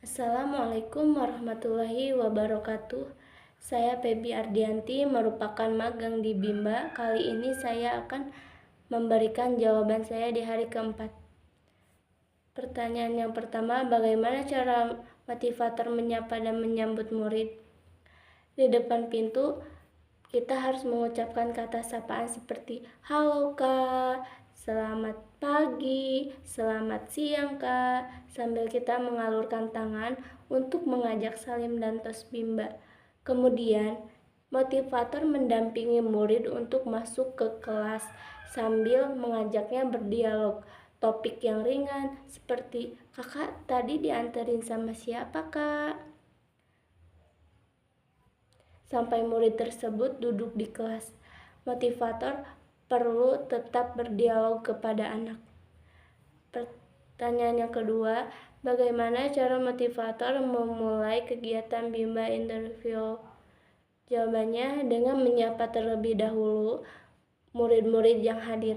Assalamualaikum warahmatullahi wabarakatuh. Saya Febi Ardianti, merupakan magang di Bimba. Kali ini saya akan memberikan jawaban saya di hari keempat. Pertanyaan yang pertama, bagaimana cara motivator menyapa dan menyambut murid? Di depan pintu, kita harus mengucapkan kata sapaan seperti halo kak, selamat pagi, selamat siang kak, sambil kita mengalurkan tangan untuk mengajak salim dan tos bimba. Kemudian, motivator mendampingi murid untuk masuk ke kelas sambil mengajaknya berdialog. Topik yang ringan seperti, kakak tadi dianterin sama siapa kak? Sampai murid tersebut duduk di kelas. Motivator perlu tetap berdialog kepada anak. Pertanyaan yang kedua, bagaimana cara motivator memulai kegiatan Bimba interview? Jawabannya dengan menyapa terlebih dahulu murid-murid yang hadir.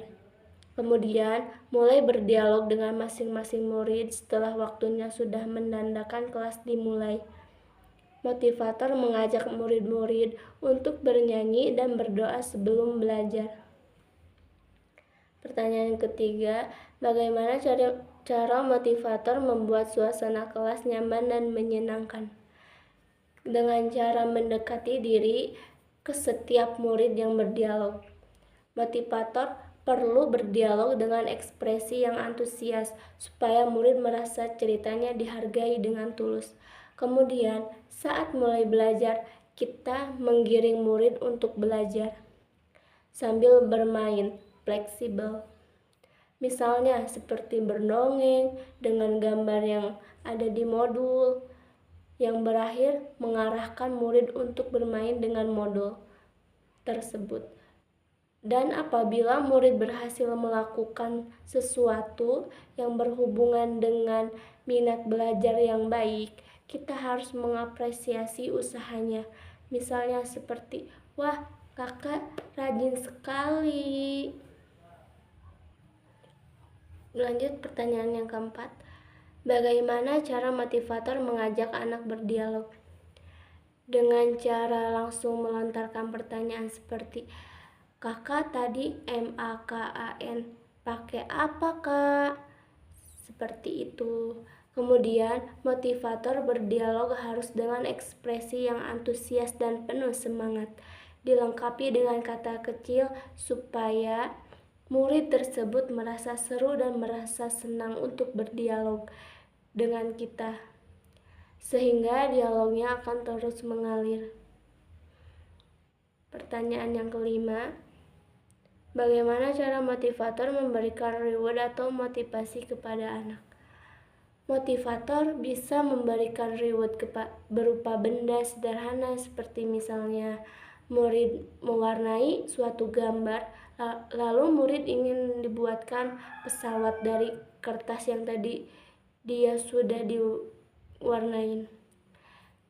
Kemudian mulai berdialog dengan masing-masing murid setelah waktunya sudah menandakan kelas dimulai. Motivator mengajak murid-murid untuk bernyanyi dan berdoa sebelum belajar. Pertanyaan yang ketiga, bagaimana cara motivator membuat suasana kelas nyaman dan menyenangkan? Dengan cara mendekati diri ke setiap murid yang berdialog. Motivator perlu berdialog dengan ekspresi yang antusias supaya murid merasa ceritanya dihargai dengan tulus. Kemudian, saat mulai belajar, kita menggiring murid untuk belajar sambil bermain fleksibel. Misalnya seperti berdongeng dengan gambar yang ada di modul, yang berakhir mengarahkan murid untuk bermain dengan modul tersebut. Dan apabila murid berhasil melakukan sesuatu yang berhubungan dengan minat belajar yang baik, kita harus mengapresiasi usahanya. Misalnya seperti, wah kakak rajin sekali. Lanjut pertanyaan yang keempat, bagaimana cara motivator mengajak anak berdialog? Dengan cara langsung melontarkan pertanyaan seperti, kakak tadi MAKAN pakai apa kak? Seperti itu. Kemudian motivator berdialog harus dengan ekspresi yang antusias dan penuh semangat, dilengkapi dengan kata kecil supaya murid tersebut merasa seru dan merasa senang untuk berdialog dengan kita, sehingga dialognya akan terus mengalir. Pertanyaan yang kelima, bagaimana cara motivator memberikan reward atau motivasi kepada anak? Motivator bisa memberikan reward berupa benda sederhana seperti misalnya murid mewarnai suatu gambar, lalu murid ingin dibuatkan pesawat dari kertas yang tadi dia sudah diwarnain.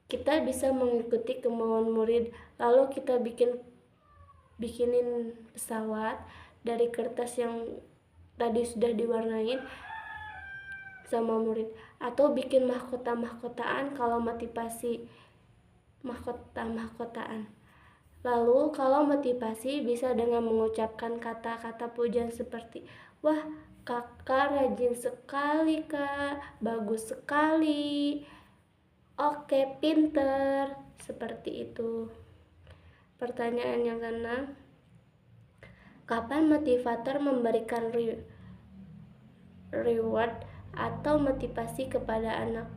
Kita bisa mengikuti kemauan murid, lalu kita bikinin pesawat dari kertas yang tadi sudah diwarnain sama murid, atau bikin mahkota-mahkotaan kalau motivasi mahkota-mahkotaan. Lalu kalau motivasi bisa dengan mengucapkan kata-kata pujian seperti, wah kakak rajin sekali kak, bagus sekali, oke pinter, seperti itu. Pertanyaan yang keenam, kapan motivator memberikan reward atau motivasi kepada anak?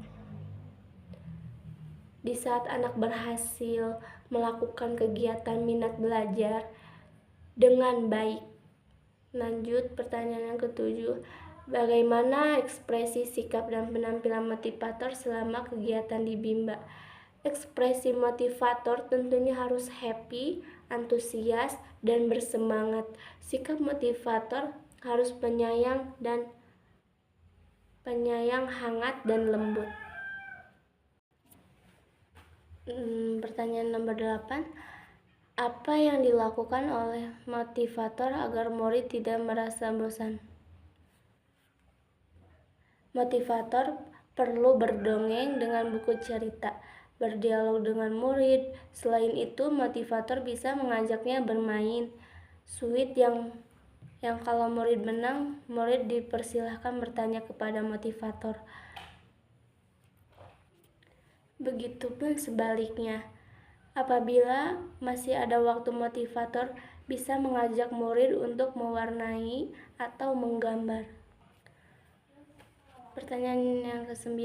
Di saat anak berhasil melakukan kegiatan minat belajar dengan baik. Lanjut pertanyaan yang ketujuh, bagaimana ekspresi sikap dan penampilan motivator selama kegiatan di Bimba? Ekspresi motivator tentunya harus happy, antusias, dan bersemangat. Sikap motivator harus penyayang, hangat, dan lembut. Pertanyaan nomor 8, apa yang dilakukan oleh motivator agar murid tidak merasa bosan? Motivator perlu berdongeng dengan buku cerita, berdialog dengan murid. Selain itu, motivator bisa mengajaknya bermain suit yang kalau murid menang, murid dipersilahkan bertanya kepada motivator. Begitupun sebaliknya. Apabila masih ada waktu, motivator bisa mengajak murid untuk mewarnai atau menggambar. Pertanyaan yang ke-9,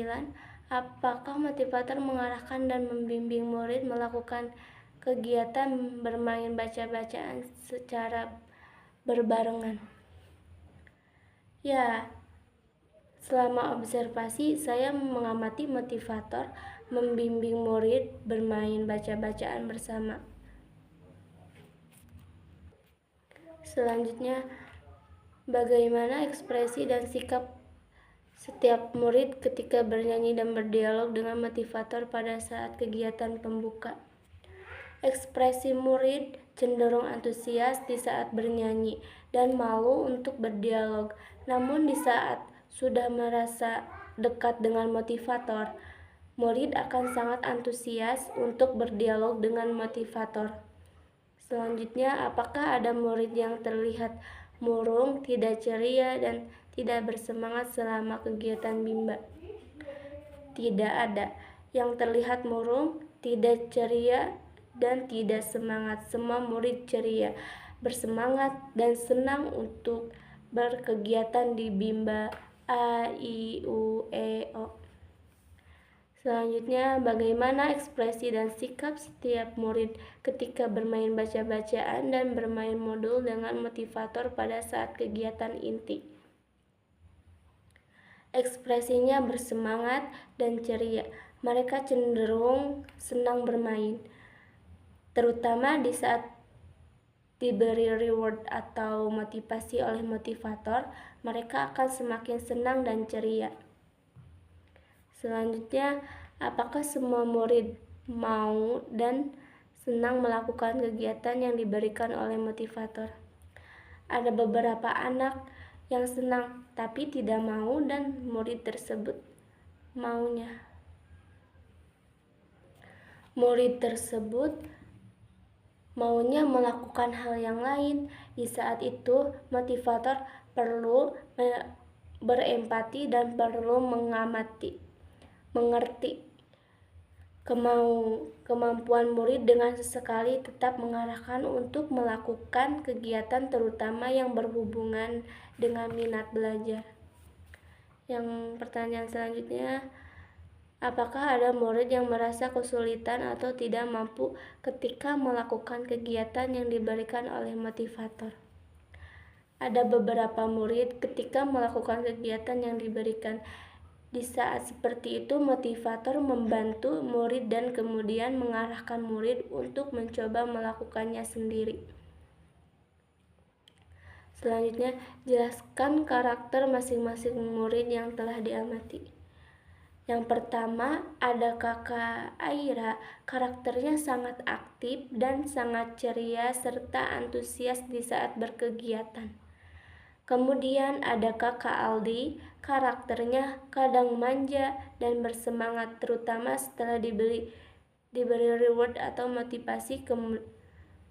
apakah motivator mengarahkan dan membimbing murid melakukan kegiatan bermain baca-bacaan secara berbarengan? Ya, selama observasi, saya mengamati motivator membimbing murid bermain baca-bacaan bersama. Selanjutnya, bagaimana ekspresi dan sikap setiap murid ketika bernyanyi dan berdialog dengan motivator pada saat kegiatan pembuka? Ekspresi murid cenderung antusias di saat bernyanyi dan malu untuk berdialog. Namun di saat sudah merasa dekat dengan motivator, murid akan sangat antusias untuk berdialog dengan motivator. Selanjutnya, apakah ada murid yang terlihat murung, tidak ceria, dan tidak bersemangat selama kegiatan bimbel? Tidak ada. Yang terlihat murung, tidak ceria, dan tidak semangat. Semua murid ceria, bersemangat, dan senang untuk berkegiatan di bimbel A, I, U, E, O. Selanjutnya, bagaimana ekspresi dan sikap setiap murid ketika bermain baca-bacaan dan bermain modul dengan motivator pada saat kegiatan inti? Ekspresinya bersemangat dan ceria. Mereka cenderung senang bermain, terutama di saat diberi reward atau motivasi oleh motivator. Mereka akan semakin senang dan ceria. Selanjutnya, apakah semua murid mau dan senang melakukan kegiatan yang diberikan oleh motivator? Ada beberapa anak yang senang tapi tidak mau dan murid tersebut maunya. Murid tersebut maunya melakukan hal yang lain. Di saat itu, motivator perlu berempati dan perlu mengerti kemampuan murid dengan sesekali tetap mengarahkan untuk melakukan kegiatan terutama yang berhubungan dengan minat belajar. Yang pertanyaan selanjutnya, apakah ada murid yang merasa kesulitan atau tidak mampu ketika melakukan kegiatan yang diberikan oleh motivator? Ada beberapa murid ketika melakukan kegiatan yang diberikan. Di saat seperti itu, motivator membantu murid dan kemudian mengarahkan murid untuk mencoba melakukannya sendiri. Selanjutnya, jelaskan karakter masing-masing murid yang telah diamati. Yang pertama, ada kakak Aira. Karakternya sangat aktif dan sangat ceria serta antusias di saat berkegiatan. Kemudian ada kakak Aldi, karakternya kadang manja dan bersemangat terutama setelah diberi reward atau motivasi.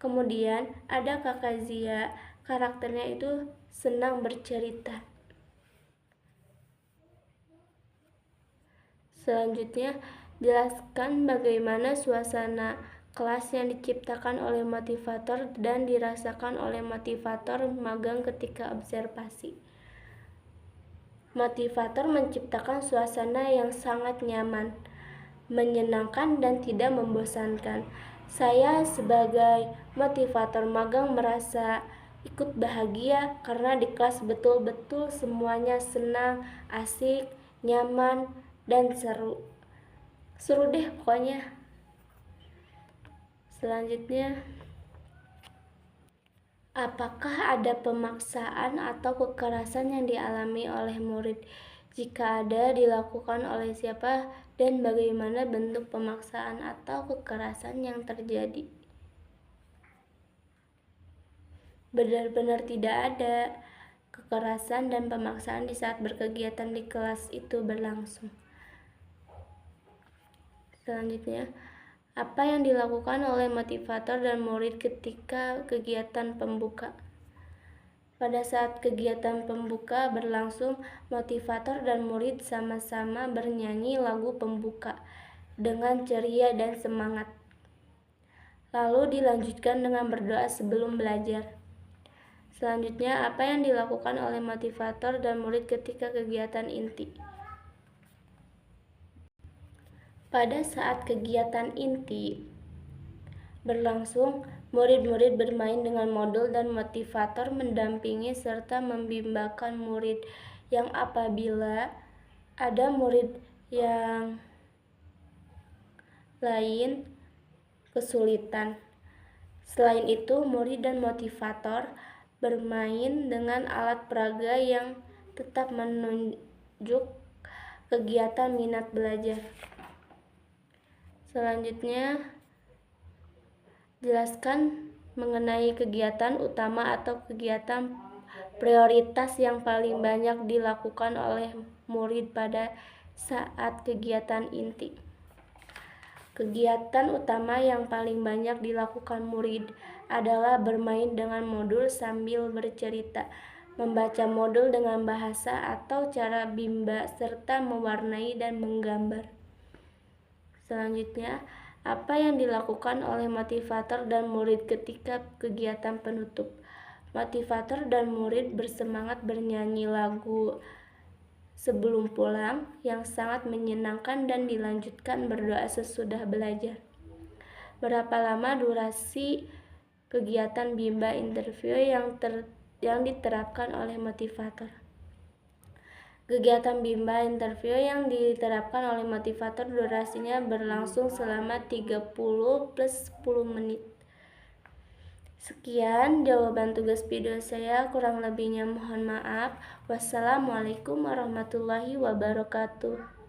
Kemudian ada kakak Zia, karakternya itu senang bercerita. Selanjutnya, jelaskan bagaimana suasana kelas yang diciptakan oleh motivator dan dirasakan oleh motivator magang ketika observasi. Motivator menciptakan suasana yang sangat nyaman, menyenangkan, dan tidak membosankan. Saya sebagai motivator magang merasa ikut bahagia karena di kelas betul-betul semuanya senang, asik, nyaman, dan seru. Seru deh pokoknya. Selanjutnya, apakah ada pemaksaan atau kekerasan yang dialami oleh murid? Jika ada, dilakukan oleh siapa dan bagaimana bentuk pemaksaan atau kekerasan yang terjadi? Benar-benar tidak ada kekerasan dan pemaksaan di saat berkegiatan di kelas itu berlangsung. Selanjutnya, apa yang dilakukan oleh motivator dan murid ketika kegiatan pembuka? Pada saat kegiatan pembuka berlangsung, motivator dan murid sama-sama bernyanyi lagu pembuka dengan ceria dan semangat. Lalu dilanjutkan dengan berdoa sebelum belajar. Selanjutnya, apa yang dilakukan oleh motivator dan murid ketika kegiatan inti? Pada saat kegiatan inti berlangsung, murid-murid bermain dengan modul dan motivator mendampingi serta membimbangkan murid yang apabila ada murid yang lain kesulitan. Selain itu, murid dan motivator bermain dengan alat peraga yang tetap menunjuk kegiatan minat belajar. Selanjutnya, jelaskan mengenai kegiatan utama atau kegiatan prioritas yang paling banyak dilakukan oleh murid pada saat kegiatan inti. Kegiatan utama yang paling banyak dilakukan murid adalah bermain dengan modul sambil bercerita, membaca modul dengan bahasa atau cara bimba, serta mewarnai dan menggambar. Selanjutnya, apa yang dilakukan oleh motivator dan murid ketika kegiatan penutup? Motivator dan murid bersemangat bernyanyi lagu sebelum pulang yang sangat menyenangkan dan dilanjutkan berdoa sesudah belajar. Berapa lama durasi kegiatan bimba interview yang diterapkan oleh motivator? Kegiatan bimba interview yang diterapkan oleh motivator durasinya berlangsung selama 30 plus 10 menit. Sekian jawaban tugas video saya, kurang lebihnya mohon maaf. Wassalamualaikum warahmatullahi wabarakatuh.